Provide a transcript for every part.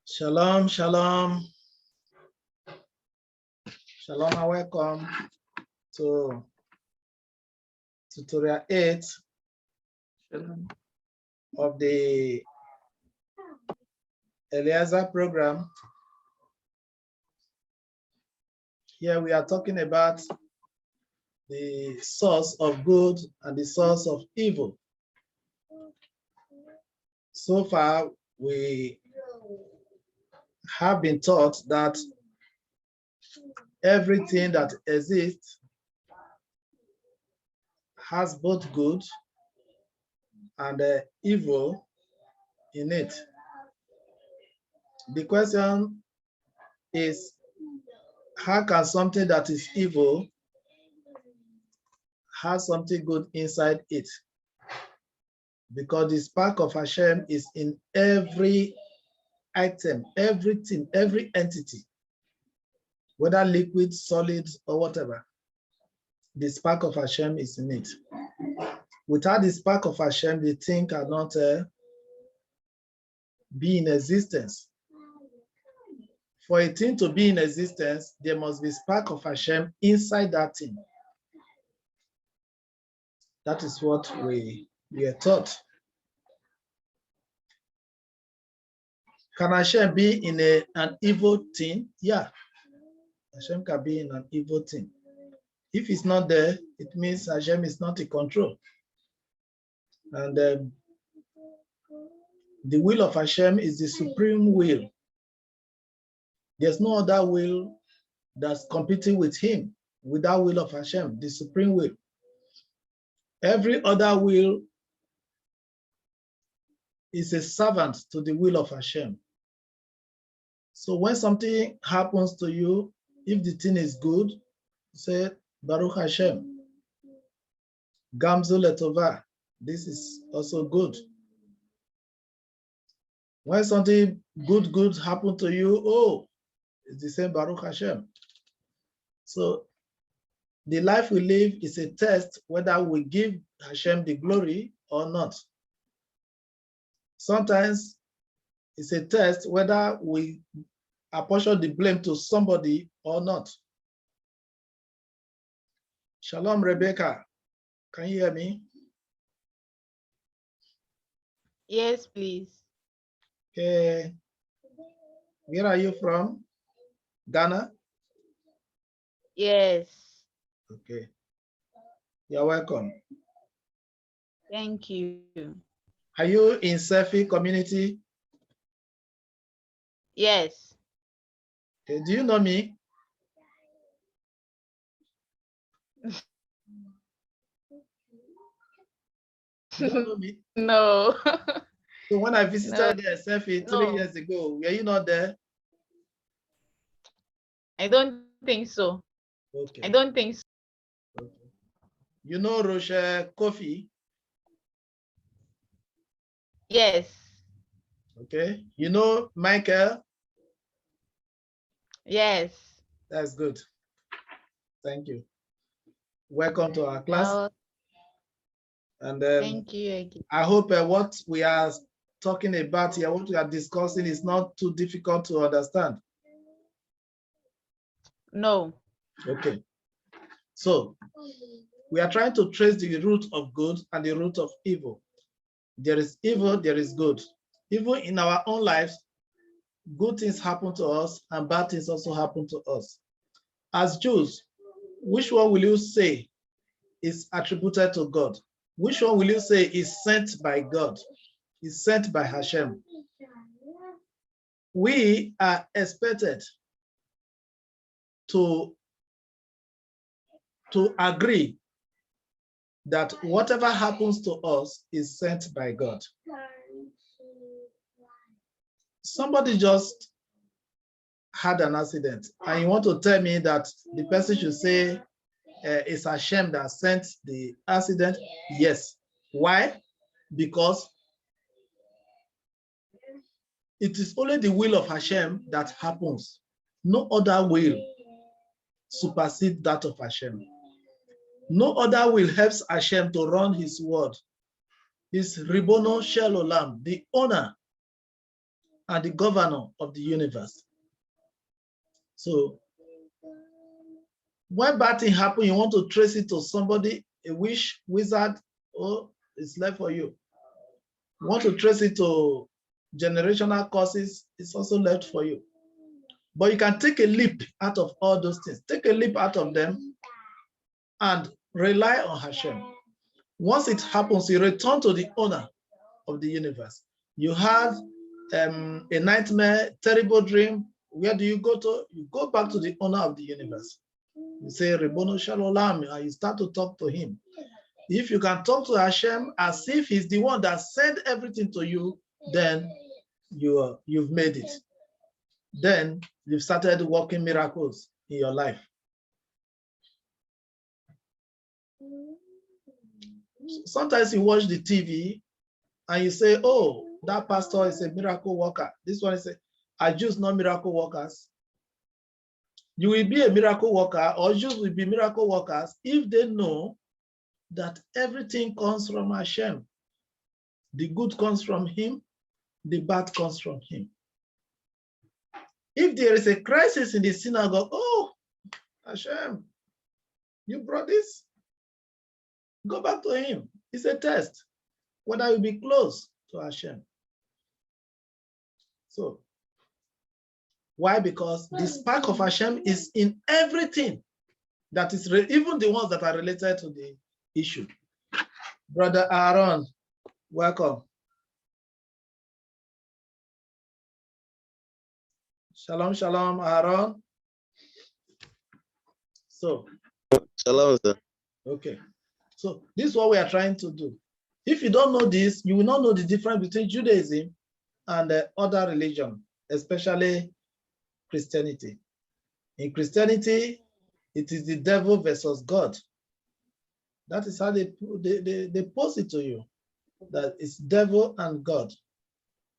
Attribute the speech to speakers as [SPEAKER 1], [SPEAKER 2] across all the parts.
[SPEAKER 1] Shalom, shalom. Shalom and welcome to tutorial 8 of the Eliezer program. Here we are talking about the source of good and the source of evil. So far, we have been taught that everything that exists has both good and evil in it. The question is, how can something that is evil have something good inside it? Because the spark of Hashem is in every item, everything, every entity, whether liquid, solid, or whatever. The spark of Hashem is in it. Without the spark of Hashem, the thing cannot be in existence. For a thing to be in existence, there must be spark of Hashem inside that thing. That is what we are taught. Can Hashem be in an evil thing? Yeah, Hashem can be in an evil thing. If it's not there, it means Hashem is not in control. And the will of Hashem is the supreme will. There's no other will that's competing with him, with that will of Hashem, the supreme will. Every other will is a servant to the will of Hashem. So when something happens to you, if the thing is good, say, Baruch Hashem, Gamzu Letova, this is also good. When something good happens to you, oh, it's the same Baruch Hashem. So the life we live is a test whether we give Hashem the glory or not. Sometimes it's a test whether we apportion the blame to somebody or not. Shalom, Rebecca. Can you hear me?
[SPEAKER 2] Yes, please.
[SPEAKER 1] Okay. Where are you from? Ghana?
[SPEAKER 2] Yes.
[SPEAKER 1] Okay. You're welcome.
[SPEAKER 2] Thank you.
[SPEAKER 1] Are you in Sefi community?
[SPEAKER 2] Yes.
[SPEAKER 1] Okay. Do you know me? You don't know me?
[SPEAKER 2] No.
[SPEAKER 1] So when I visited
[SPEAKER 2] No.
[SPEAKER 1] Sefi 3 years ago, were you not there?
[SPEAKER 2] I don't think so.
[SPEAKER 1] Okay.
[SPEAKER 2] I don't think so.
[SPEAKER 1] Okay. You know Rochelle Kofi?
[SPEAKER 2] Yes.
[SPEAKER 1] Okay. You know Michael?
[SPEAKER 2] Yes.
[SPEAKER 1] That's good. Thank you. Welcome to our class.
[SPEAKER 2] Oh,
[SPEAKER 1] And
[SPEAKER 2] thank you again.
[SPEAKER 1] I hope what we are talking about here, what we are discussing is not too difficult to understand.
[SPEAKER 2] No.
[SPEAKER 1] Okay. So we are trying to trace the root of good and the root of evil. There is evil, there is good. Even in our own lives, good things happen to us and bad things also happen to us. As Jews, which one will you say is attributed to God? Which one will you say is sent by God, is sent by Hashem? We are expected to agree that whatever happens to us is sent by God. Somebody just had an accident and you want to tell me that the person should say it's Hashem that sent the accident? Yes. Why? Because it is only the will of Hashem that happens. No other will supersedes that of Hashem. No other will helps Hashem to run his word. His Ribono Shel Olam, the owner and the governor of the universe. So when bad thing happen, you want to trace it to somebody, a witch, wizard, oh, it's left for you. You want to trace it to generational causes, it's also left for you. But you can take a leap out of all those things. Take a leap out of them and rely on Hashem. Once it happens, you return to the owner of the universe. You had a nightmare, terrible dream. Where do you go to? You go back to the owner of the universe. You say, Ribono Shalom, and you start to talk to him. If you can talk to Hashem as if he's the one that sent everything to you, then you've made it. Then you've started working miracles in your life. Sometimes you watch the TV and you say, oh, that pastor is a miracle worker. This one is are Jews not miracle workers? You will be a miracle worker, or Jews will be miracle workers if they know that everything comes from Hashem. The good comes from him, the bad comes from him. If there is a crisis in the synagogue, oh, Hashem, you brought this? Go back to him. It's a test, whether you be close to Hashem. So, why? Because the spark of Hashem is in everything that is, even the ones that are related to the issue. Brother Aaron, welcome. Shalom, shalom, Aaron. So,
[SPEAKER 3] shalom, sir.
[SPEAKER 1] Okay. So this is what we are trying to do. If you don't know this, you will not know the difference between Judaism and other religion, especially Christianity. In Christianity, it is the devil versus God. That is how they pose it to you, that it's devil and God.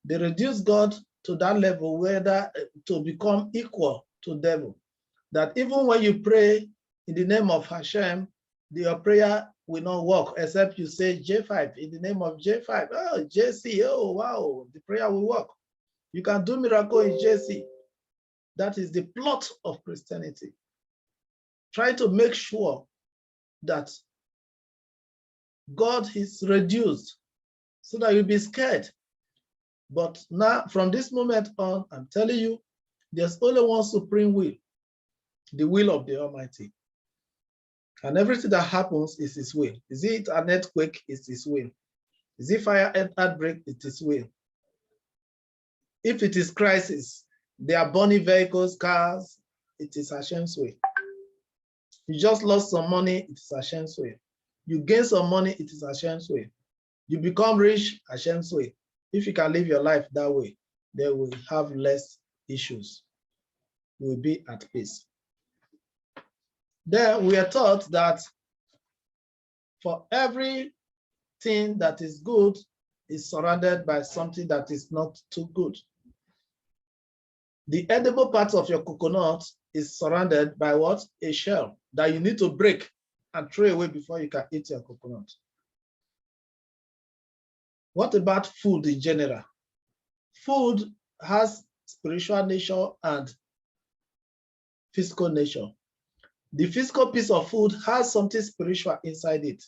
[SPEAKER 1] They reduce God to that level where to become equal to devil. That even when you pray in the name of Hashem, your prayer will not work except you say J5 in the name of J5. Oh, JC, oh, wow, the prayer will work. You can do miracle in JC. That is the plot of Christianity. Try to make sure that God is reduced so that you'll be scared. But now, from this moment on, I'm telling you, there's only one supreme will, the will of the Almighty. And everything that happens is his will. Is it an earthquake? It's his will. Is it fire and outbreak? It is will. If it is crisis, they are burning vehicles, cars, it is Hashem's way. You just lost some money, it is Hashem's way. You gain some money, it is Hashem's way. You become rich, Hashem's way. If you can live your life that way, they will have less issues. You will be at peace. Then we are taught that for everything that is good is surrounded by something that is not too good. The edible part of your coconut is surrounded by what? A shell that you need to break and throw away before you can eat your coconut. What about food in general? Food has spiritual nature and physical nature. The physical piece of food has something spiritual inside it.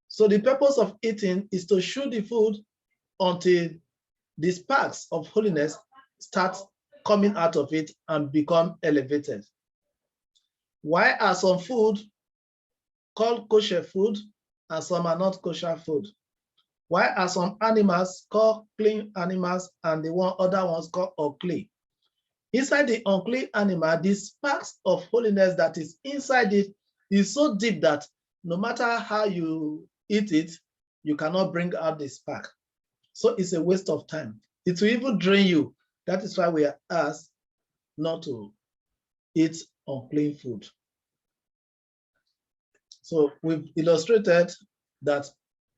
[SPEAKER 1] So the purpose of eating is to chew the food until the sparks of holiness start coming out of it and become elevated. Why are some food called kosher food and some are not kosher food? Why are some animals called clean animals and the other ones called unclean? Inside the unclean animal, the sparks of holiness that is inside it is so deep that no matter how you eat it, you cannot bring out the spark. So it's a waste of time. It will even drain you. That is why we are asked not to eat unclean food. So we've illustrated that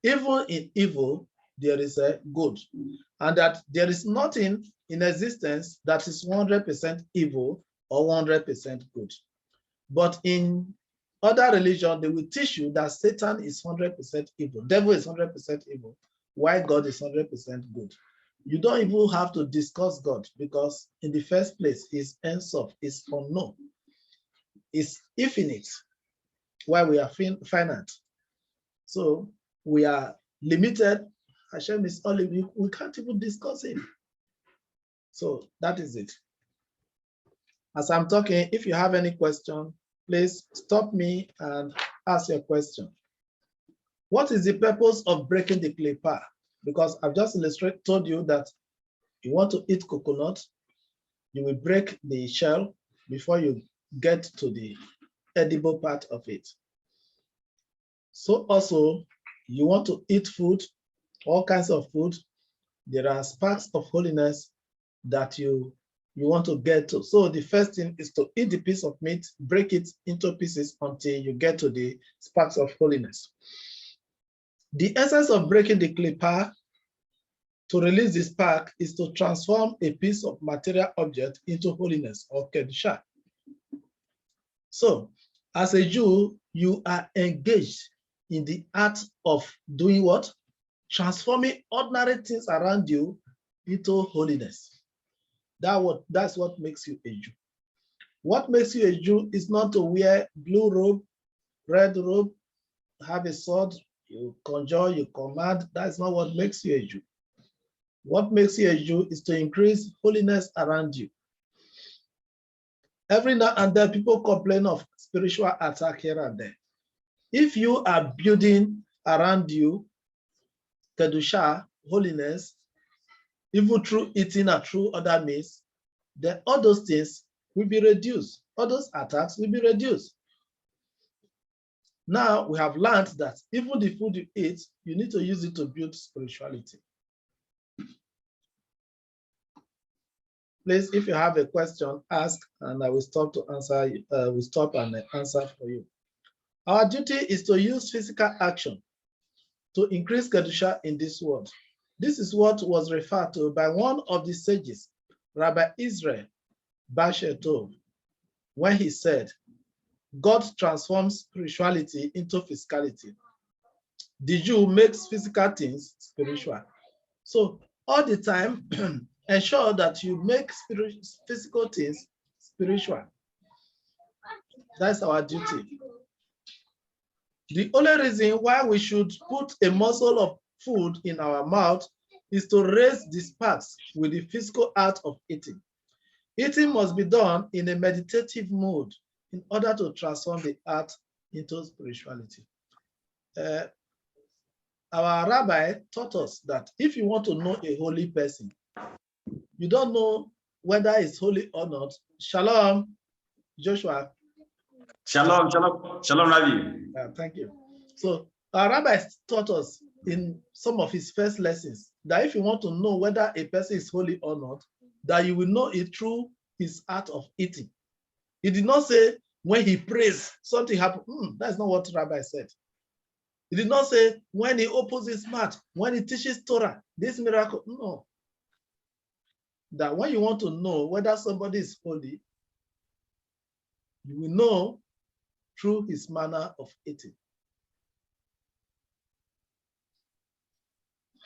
[SPEAKER 1] even in evil, there is a good, and that there is nothing in existence that is 100% evil or 100% good. But in other religion, they will teach you that Satan is 100% evil, devil is 100% evil, while God is 100% good. You don't even have to discuss God, because in the first place, his Ensof is unknown, is infinite, while we are finite. So we are limited. Hashem is only, we can't even discuss it. So that is it. As I'm talking, if you have any question, please stop me and ask your question. What is the purpose of breaking the klipa? Because I've just told you that you want to eat coconut, you will break the shell before you get to the edible part of it. So also, you want to eat food, all kinds of food. There are sparks of holiness that you want to get to. So the first thing is to eat the piece of meat, break it into pieces until you get to the sparks of holiness. The essence of breaking the klipa to release the spark is to transform a piece of material object into holiness, or KADISHA. So as a Jew, you are engaged in the art of doing what? Transforming ordinary things around you into holiness. That's what makes you a Jew. What makes you a Jew is not to wear blue robe, red robe, have a sword, you conjure, you command. That's not what makes you a Jew. What makes you a Jew is to increase holiness around you. Every now and then, people complain of spiritual attack here and there. If you are building around you KADISHA, holiness, even through eating and through other means, then all those things will be reduced. All those attacks will be reduced. Now we have learned that even the food you eat, you need to use it to build spirituality. Please, if you have a question, ask, and I will stop to answer. We'll stop and answer for you. Our duty is to use physical action to increase KADISHA in this world. This is what was referred to by one of the sages, Rabbi Israel Bashetov, when he said, God transforms spirituality into physicality. The Jew makes physical things spiritual. So all the time, ensure that you make physical things spiritual. That's our duty. The only reason why we should put a morsel of food in our mouth is to raise the sparks with the physical art of eating. Eating must be done in a meditative mood in order to transform the art into spirituality. Our rabbi taught us that if you want to know a holy person, you don't know whether it's holy or not. Shalom, Joshua.
[SPEAKER 3] Shalom, shalom, shalom, Rabbi.
[SPEAKER 1] Thank you. So our rabbi taught us in some of his first lessons that if you want to know whether a person is holy or not, that you will know it through his art of eating. He did not say when he prays, something happened. That's not what rabbi said. He did not say when he opens his mouth, when he teaches Torah, this miracle. No. That when you want to know whether somebody is holy, you will know through his manner of eating.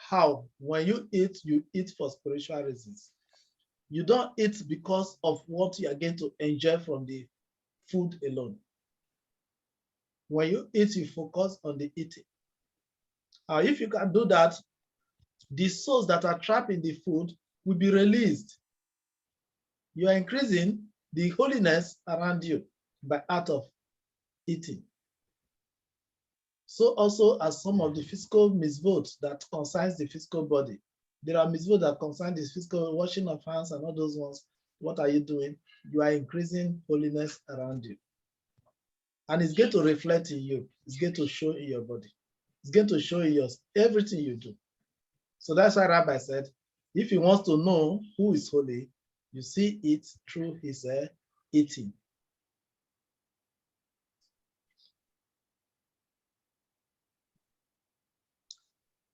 [SPEAKER 1] How? When you eat for spiritual reasons. You don't eat because of what you are going to enjoy from the food alone. When you eat, you focus on the eating. If you can do that, the souls that are trapped in the food will be released. You are increasing the holiness around you by art of eating. So also as some of the physical misvotes that concerns the physical body. There are misvotes that concern the physical washing of hands and all those ones. What are you doing? You are increasing holiness around you. And it's going to reflect in you. It's going to show in your body. It's going to show in everything you do. So that's why Rabbi said, if he wants to know who is holy, you see it through his eating.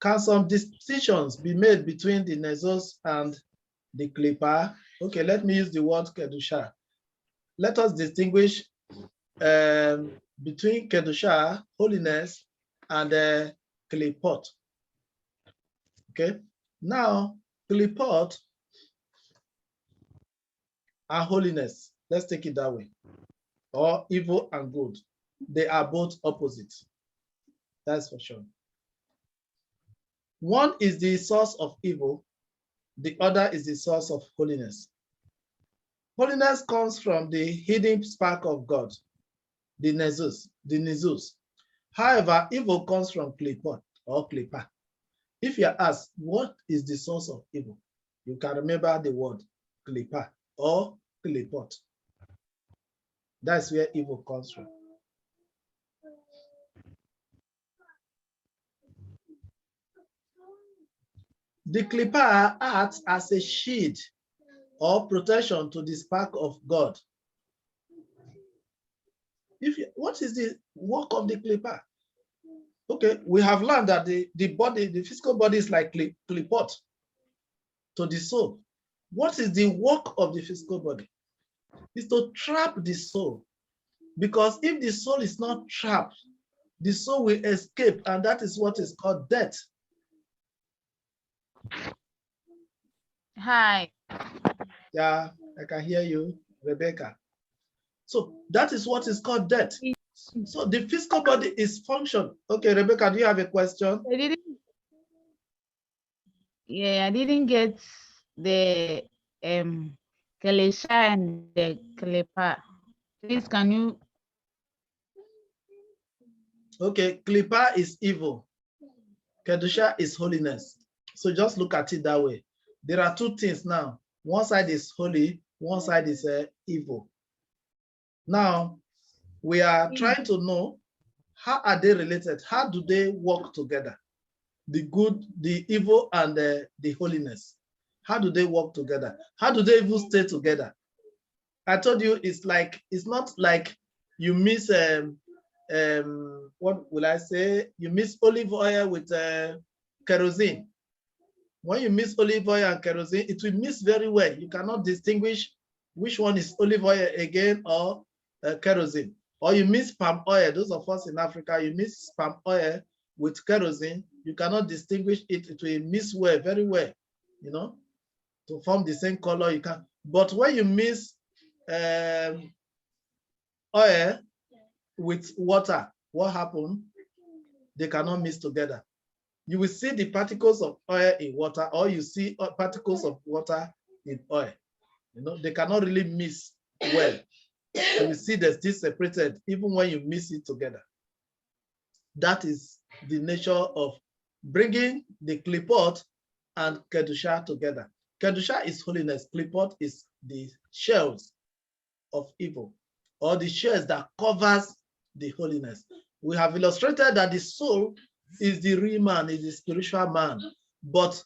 [SPEAKER 1] Can some distinctions be made between the Nezos and the klipa? Okay, let me use the word KADISHA. Let us distinguish between KADISHA, holiness, and klipot. Okay, now Klipot and holiness. Let's take it that way. Or evil and good. They are both opposite. That's for sure. One is the source of evil. The other is the source of holiness. Holiness comes from the hidden spark of God, the Nisus. However, evil comes from Klipot or Klipa. If you are asked, what is the source of evil? You can remember the word Klipa or Klipot. That's where evil comes from. The Klipa acts as a shield or protection to the spark of God. What is the work of the Klipa? Okay, we have learned that the body, the physical body is like Klipot to the soul. What is the work of the physical body? It's to trap the soul. Because if the soul is not trapped, the soul will escape, and that is what is called death.
[SPEAKER 2] Hi.
[SPEAKER 1] Yeah, I can hear you, Rebecca. So that is what is called death. So the physical body is function. Okay, Rebecca, do you have a question?
[SPEAKER 2] I didn't get the KADISHA and the Klipa. Please, can you?
[SPEAKER 1] Okay, Klipa is evil. KADISHA is holiness. So just look at it that way. There are two things now. One side is holy, one side is evil. Now, we are trying to know, how are they related? How do they work together? The good, the evil, and the holiness. How do they work together? How do they even stay together? I told you it's not like you mix what will I say? You mix olive oil with kerosene. When you mix olive oil and kerosene, it will mix very well. You cannot distinguish which one is olive oil again or kerosene. Or you mix palm oil. Those of us in Africa, you mix palm oil with kerosene, you cannot distinguish it. It will mix well, very well, you know, to form the same color. You can. But when you mix oil with water, what happens? They cannot mix together. You will see the particles of oil in water, or you see particles of water in oil. You know, they cannot really mix well. You will see they're still separated even when you mix it together. That is the nature of bringing the Klipot and KADISHA together. KADISHA is holiness. Klipot is the shells of evil, or the shells that covers the holiness. We have illustrated that the soul is the real man, is the spiritual man. But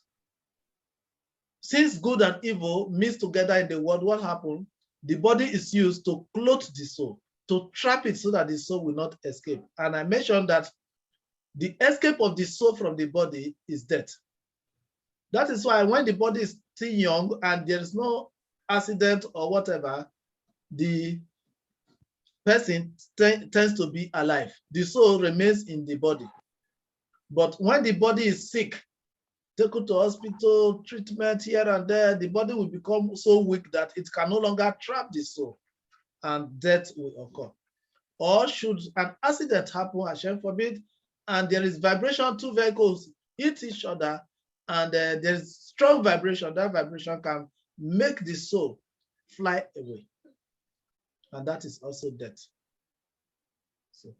[SPEAKER 1] since good and evil mix together in the world, what happened? The body is used to clothe the soul, to trap it so that the soul will not escape. And I mentioned that the escape of the soul from the body is death. That is why when the body is still young and there is no accident or whatever, the person tends to be alive. The soul remains in the body. But when the body is sick, take it to hospital, treatment here and there, the body will become so weak that it can no longer trap the soul, and death will occur. Or should an accident happen, Hashem forbid, and there is vibration, two vehicles hit each other, and there is strong vibration, that vibration can make the soul fly away. And that is also death. So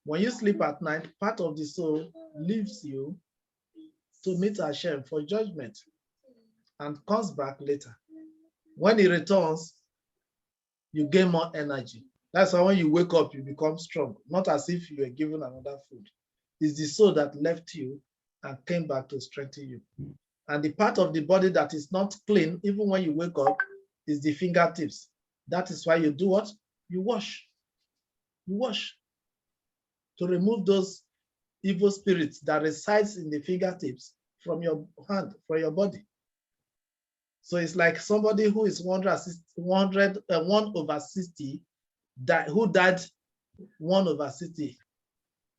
[SPEAKER 1] when you sleep at night, part of the soul leaves you to meet Hashem for judgment and comes back later. When he returns, you gain more energy. That's why when you wake up, you become strong, not as if you were given another food. It's the soul that left you and came back to strengthen you. And the part of the body that is not clean, even when you wake up, is the fingertips. That is why you do what? You wash. You wash to remove those evil spirits that resides in the fingertips from your hand, from your body. So it's like somebody who is 1/60, who died 1/60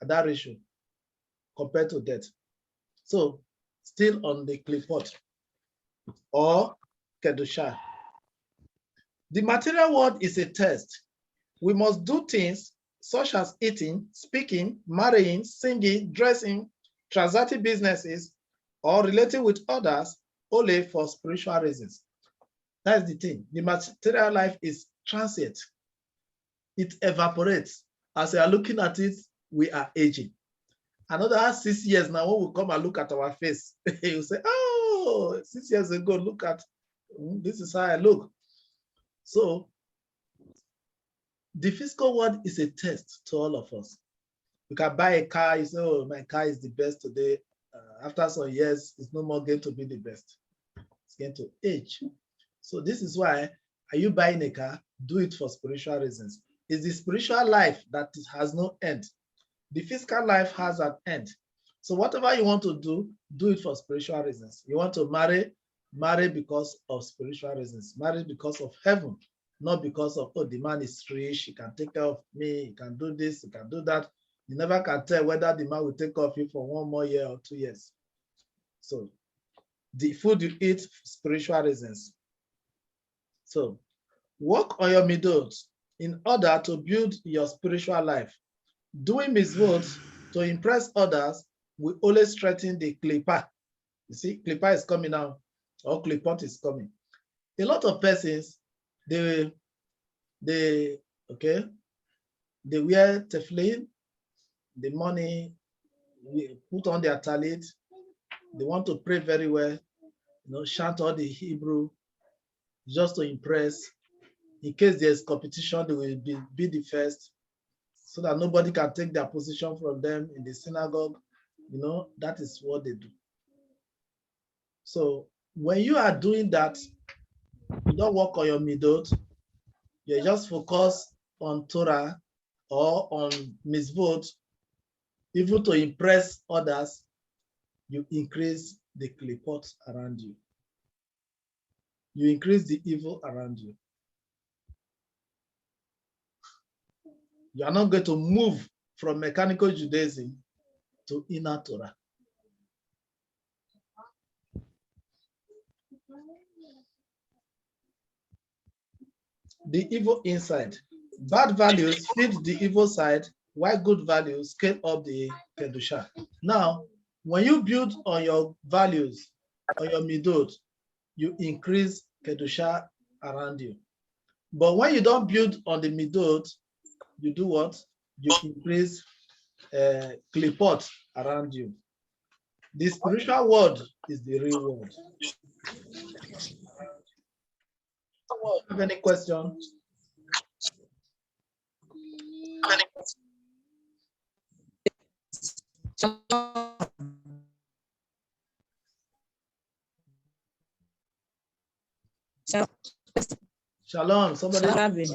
[SPEAKER 1] at that ratio compared to death. So still on the Klipot. or KADISHA. The material world is a test. We must do things such as eating, speaking, marrying, singing, dressing, transacting businesses, or relating with others only for spiritual reasons. That's the thing. The material life is transient. It evaporates. As we are looking at it, we are aging. Another 6 years now, when we come and look at our face, you say, oh, 6 years ago, look at, this is how I look. So the physical world is a test to all of us. You can buy a car, you say, oh, my car is the best today. After some years, it's no more going to be the best. It's going to age. So this is why, are you buying a car? Do it for spiritual reasons. It's the spiritual life that has no end. The physical life has an end. So whatever you want to do it for spiritual reasons. You want to marry because of spiritual reasons. Marry because of heaven, not because of, oh, the man is rich, he can take care of me, he can do this, he can do that. You never can tell whether the man will take care of you for 1 more year or 2 years. So the food you eat, spiritual reasons. So work on your midot in order to build your spiritual life. Doing mitzvot to impress others will always strengthen the klipa. You see, klipa is coming now, or klipot is coming. A lot of persons, they wear tefillin, the money, we put on their talit, they want to pray very well, chant all the Hebrew, just to impress. In case there's competition, they will be the first, so that nobody can take their position from them in the synagogue. That is what they do. So when you are doing that, you don't work on your midot, you just focus on Torah or on mitzvot, even to impress others, you increase the klipot around you. You increase the evil around you. You are not going to move from mechanical Judaism to inner Torah. The evil inside. Bad values feed the evil side, while good values scale up the KADISHA. Now, when you build on your values, on your midot, you increase KADISHA around you. But when you don't build on the midot, you do what? You increase klipot around you. The spiritual world is the real world. Have any questions? Shalom. Somebody.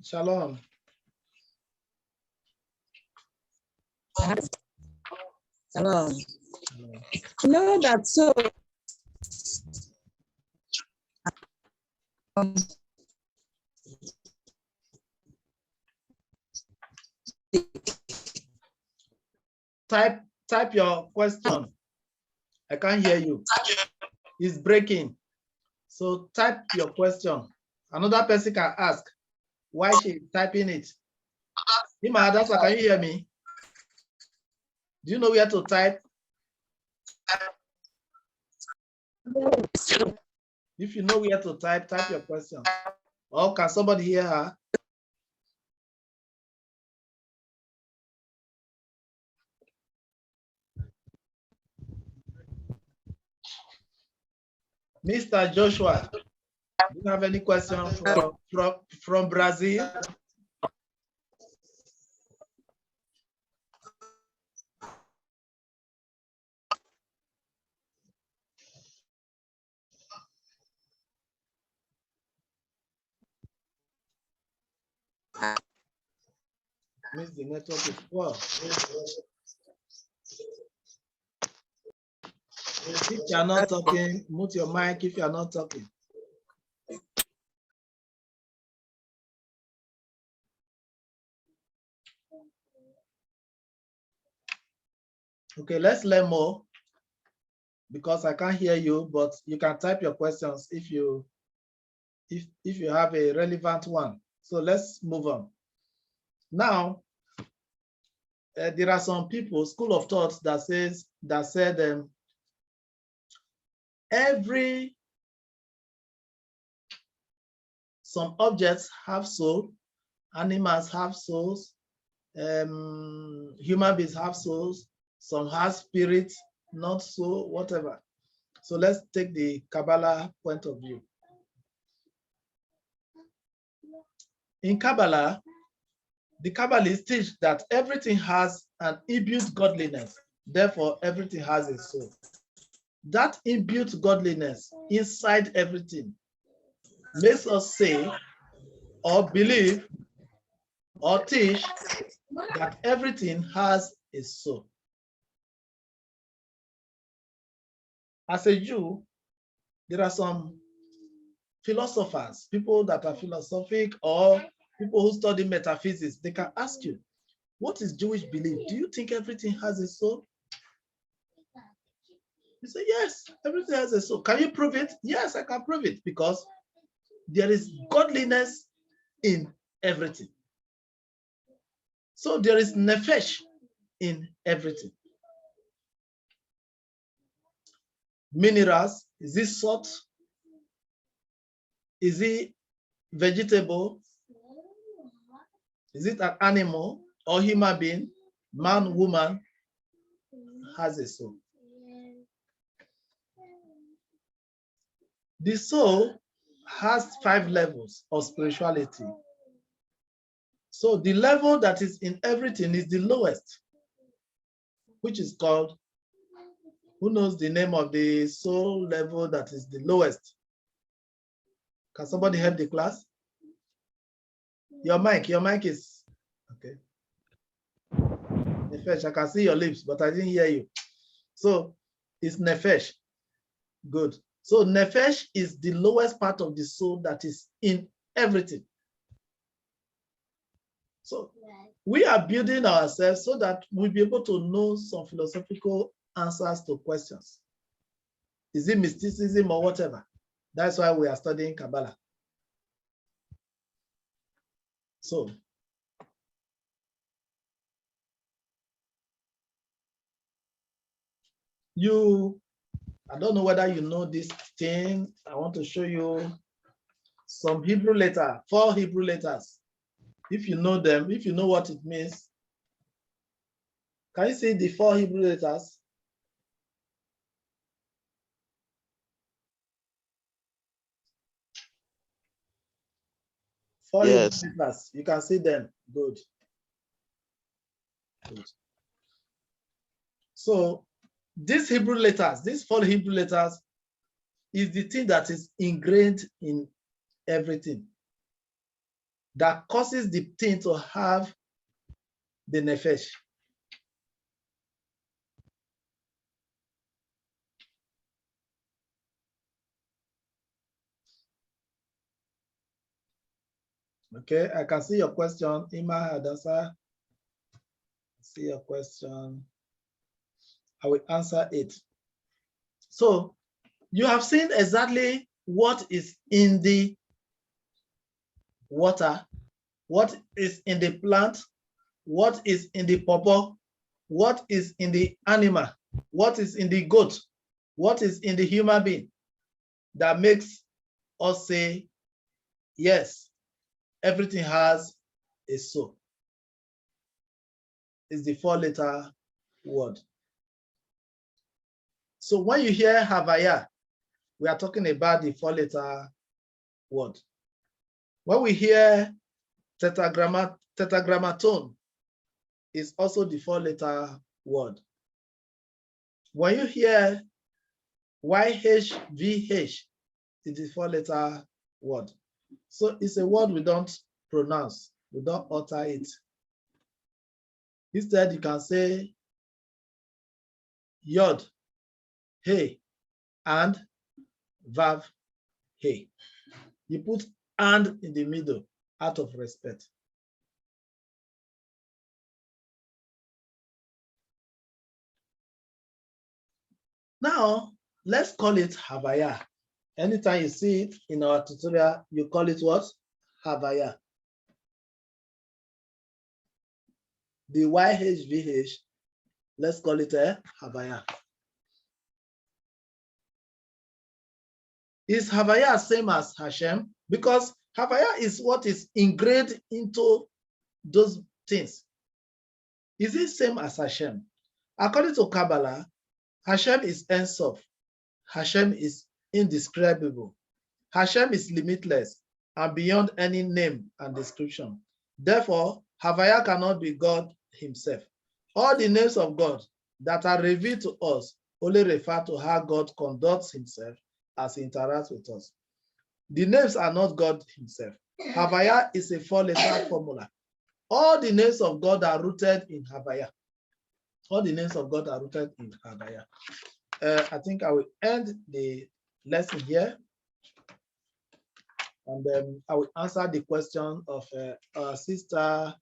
[SPEAKER 1] Shalom.
[SPEAKER 4] Shalom. You know that so
[SPEAKER 1] Type your question. I can't hear you. It's breaking. So type your question. Another person can ask why she's typing it. Imadasa, can you hear me? Do you know where to type? If you know where to type your question. Or can somebody hear her? Mr. Joshua, do you have any questions from Brazil? Means the network is poor. If you are not talking, mute your mic if you are not talking. Okay, let's learn more. because I can't hear you, but you can type your questions if you have a relevant one. So let's move on. Now, there are some people, school of thought that said some objects have soul, animals have souls, human beings have souls, some have spirit, not soul, whatever. So let's take the Kabbalah point of view. In Kabbalah, the Kabbalists teach that everything has an inbuilt godliness. Therefore, everything has a soul. That inbuilt godliness inside everything makes us say or believe or teach that everything has a soul. As a Jew, there are some philosophers, people that are philosophic or people who study metaphysics. They can ask you, what is Jewish belief? Do you think everything has a soul? You say, yes, everything has a soul. Can you prove it? Yes, I can prove it, because there is godliness in everything. So there is nefesh in everything. Minerals, is it salt? Is it vegetable? Is it an animal or human being? Man, woman has a soul. The soul has 5 levels of spirituality. So the level that is in everything is the lowest, which is called, who knows the name of the soul level that is the lowest? Can somebody help the class? Your mic is, okay. Nefesh, I can see your lips, but I didn't hear you. So it's nefesh, good. So nefesh is the lowest part of the soul that is in everything. So we are building ourselves so that we'll be able to know some philosophical answers to questions. Is it mysticism or whatever? That's why we are studying Kabbalah. So I don't know whether you know this thing. I want to show you some Hebrew letter, 4 Hebrew letters. If you know them, if you know what it means. Can you see the 4 Hebrew letters?
[SPEAKER 5] Yes.
[SPEAKER 1] Hebrew letters. You can see them. Good. Good. So these Hebrew letters, these 4 Hebrew letters, is the thing that is ingrained in everything, that causes the thing to have the nefesh. Okay, I can see your question, Ima Hadassa. See your question. I will answer it. So you have seen exactly what is in the water, what is in the plant, what is in the pawpaw, what is in the animal, what is in the goat, what is in the human being, that makes us say, yes, everything has a soul. It's the 4-letter word. So when you hear Havaya, we are talking about the 4-letter word. When we hear tetragrammaton, is also the 4-letter word. When you hear YHVH, it is 4-letter word. So it's a word we don't pronounce, we don't utter it. Instead, you can say Yod, Hey, and Vav, Hey. You put and in the middle out of respect. Now, let's call it Havaya. Anytime you see it in our tutorial, you call it what? Havaya. The YHVH, let's call it a Havaya. Is Havaya same as Hashem? Because Havaya is what is engraved into those things. Is it same as Hashem? According to Kabbalah, Hashem is Ein Sof. Hashem is indescribable. Hashem is limitless and beyond any name and description. Therefore, Havaya cannot be God himself. All the names of God that are revealed to us only refer to how God conducts himself as he interacts with us. The names are not God himself. Havaya is a four-letter formula. All the names of God are rooted in Havaya. All the names of God are rooted in Havaya. I think I will end the lesson here. And then I will answer the question of our sister.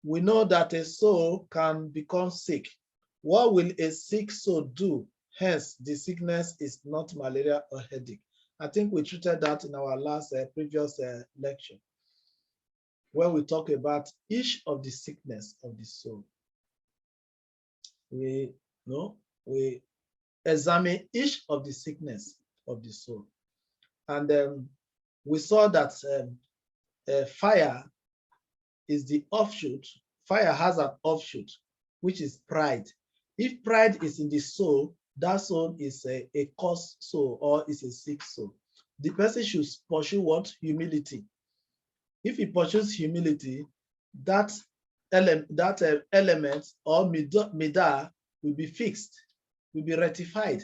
[SPEAKER 1] We know that a soul can become sick. What will a sick soul do? Hence, the sickness is not malaria or headache. I think we treated that in our last previous lecture, when we talk about each of the sickness of the soul. We examine each of the sickness of the soul. And we saw that fire is the offshoot. Fire has an offshoot, which is pride. If pride is in the soul, that soul is a cursed soul or is a sick soul. The person should pursue what? Humility. If he pursues humility, that element or midah will be fixed, will be rectified.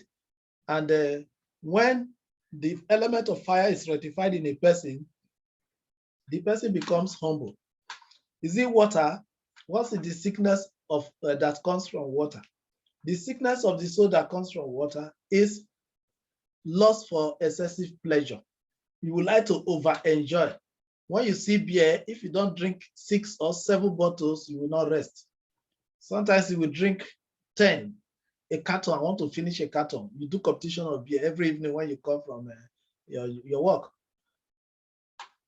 [SPEAKER 1] And when the element of fire is rectified in a person, the person becomes humble. Is it water? What's the sickness of that comes from water? The sickness of the soul that comes from water is lust for excessive pleasure. You would like to over-enjoy. When you see beer, if you don't drink 6 or 7 bottles, you will not rest. Sometimes you will drink 10. A carton, I want to finish a carton. You do competition of beer every evening when you come from your work.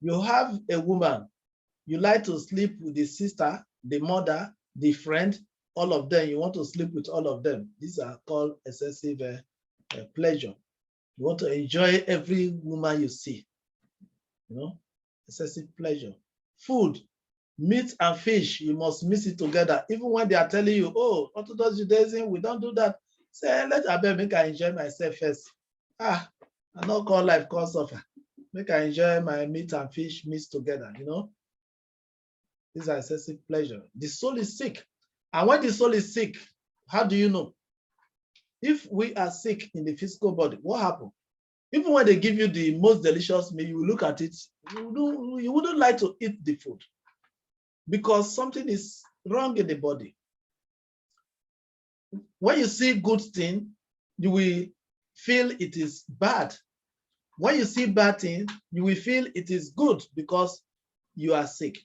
[SPEAKER 1] You have a woman, you like to sleep with the sister, the mother, the friend, all of them. You want to sleep with all of them. These are called excessive pleasure. You want to enjoy every woman you see. Excessive pleasure. Food, meat and fish, you must mix it together. Even when they are telling you, oh, Orthodox Judaism, we don't do that. Say, let me make I enjoy myself first. I not call life call suffer. Make I enjoy my meat and fish mixed together, These are excessive pleasure. The soul is sick. And when the soul is sick, how do you know? If we are sick in the physical body, what happens? Even when they give you the most delicious meal, you look at it, you wouldn't like to eat the food because something is wrong in the body. When you see good thing, you will feel it is bad. When you see bad thing, you will feel it is good because you are sick.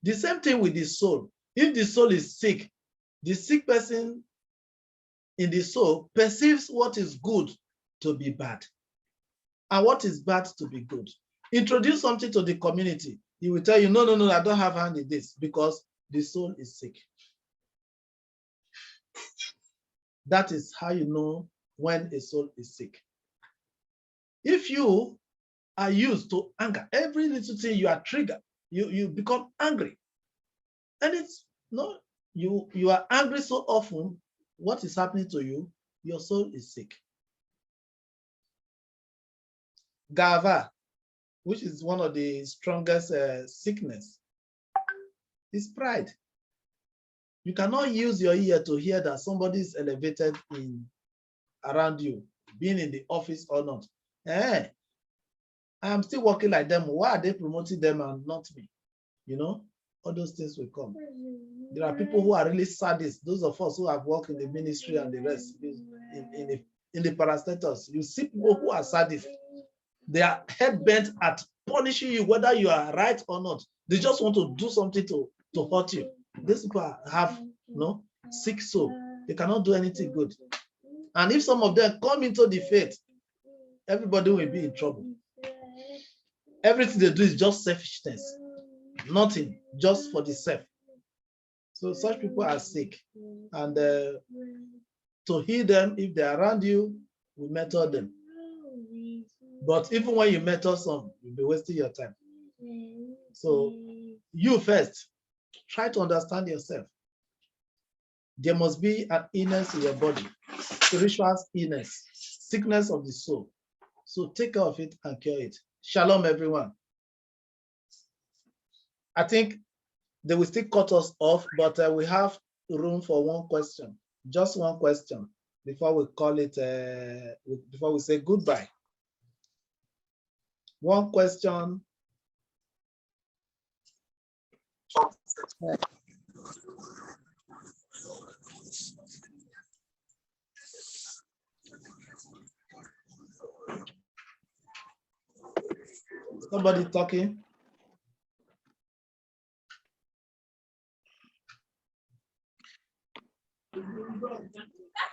[SPEAKER 1] The same thing with the soul. If the soul is sick, the sick person in the soul perceives what is good to be bad and what is bad to be good. Introduce something to the community. He will tell you, no, I don't have hand in this because the soul is sick. That is how you know when a soul is sick. If you are used to anger, every little thing you are triggered, you become angry. And it's you are angry so often, what is happening to you? Your soul is sick. Gava, which is one of the strongest sickness, is pride. You cannot use your ear to hear that somebody is elevated around you, being in the office or not. I'm still working like them. Why are they promoting them and not me? All those things will come. There are people who are really sadists. Those of us who have worked in the ministry and the rest, in the parastatus, you see people who are sadists. They are head-bent at punishing you, whether you are right or not. They just want to do something to hurt you. These people have sick soul. They cannot do anything good. And if some of them come into the faith, everybody will be in trouble. Everything they do is just selfishness. Nothing, just for the self. So such people are sick. And to heal them, if they're around you, we mentor them. But even when you mentor some, you'll be wasting your time. So you first, try to understand yourself. There must be an illness in your body, spiritual illness, sickness of the soul. So take care of it and cure it. Shalom, everyone. I think they will still cut us off, but we have room for one question, just one question before we call it, before we say goodbye. One question. Somebody talking?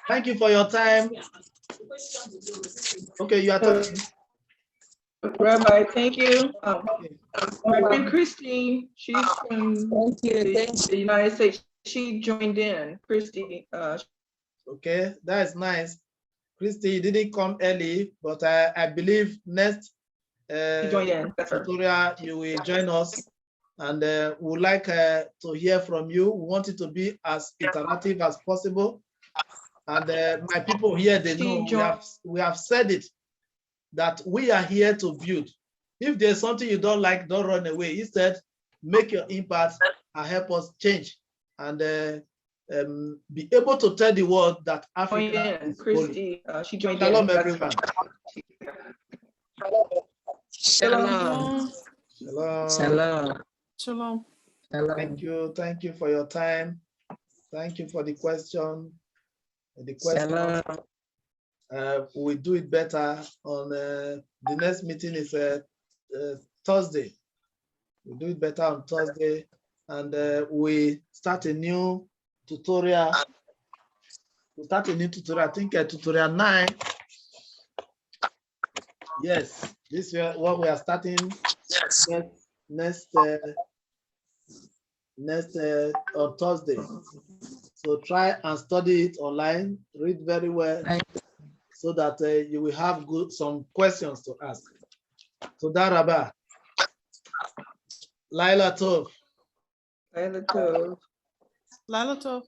[SPEAKER 1] Thank you for your time. Okay, you are talking.
[SPEAKER 5] Rabbi, thank you. My friend Christy, she's from the United States. She joined in. Christy.
[SPEAKER 1] Okay, that is nice. Christy, you didn't come early, but I believe next tutorial you will join us, and we would like to hear from you. We want it to be as interactive as possible. And my people here, they know we have said it, that we are here to build. If there's something you don't like, don't run away. Instead, make your impact and help us change and be able to tell the world that Africa is
[SPEAKER 5] Christy, she joined
[SPEAKER 1] Shalom,
[SPEAKER 5] in.
[SPEAKER 1] everyone.
[SPEAKER 4] Shalom.
[SPEAKER 1] Shalom.
[SPEAKER 4] Shalom.
[SPEAKER 5] Shalom.
[SPEAKER 1] Thank you. Thank you for your time. Thank you for the question. We'll do it better on the next meeting is Thursday. We'll do it better on Thursday, and we start a new tutorial. I think tutorial 9. Yes, this is what we are starting next on Thursday. So try and study it online, read very well, so that you will have some questions to ask. So Daraba, Laila Tov.
[SPEAKER 5] Laila Tov.